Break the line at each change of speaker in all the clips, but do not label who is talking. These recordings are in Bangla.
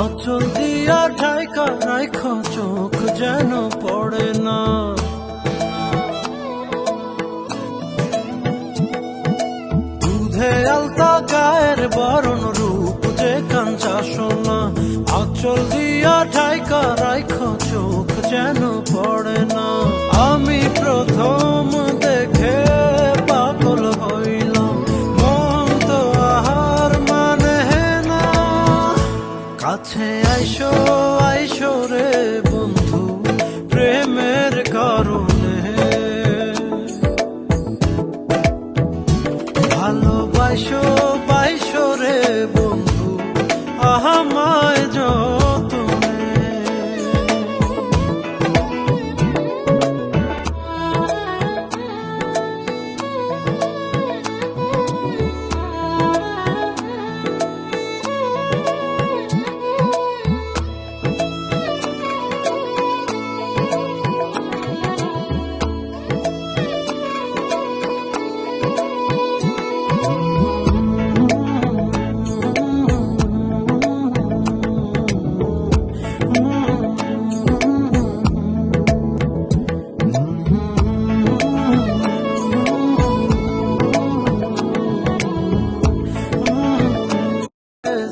আঁচল দিয়া ঢাইকা রাইখা চোখ যেন পড়ে না। দুধে আলতা গায়ের বরণ রূপ যে কাঞ্চা সোনা, আঁচল দিয়া ঢাইকা রাইখা চোখ যেন পড়ে না। আমি প্রথম দেখে পাগল হইলাম, মন তো আহার মানে না। কাছে আইসো আইসো রে বন্ধু প্রেমের কারণে, ভালোবাসো বাইসো রে বন্ধু আমায় যতনে।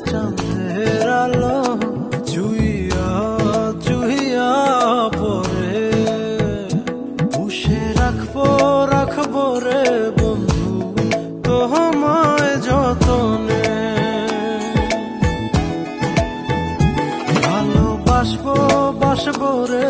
চাঁদের আলো চুইয়া চুইয়া পরে, পুষে রাখবো রাখবো রে বন্ধু তোমায় যতনে। ভালোবাসবো বাসবো রে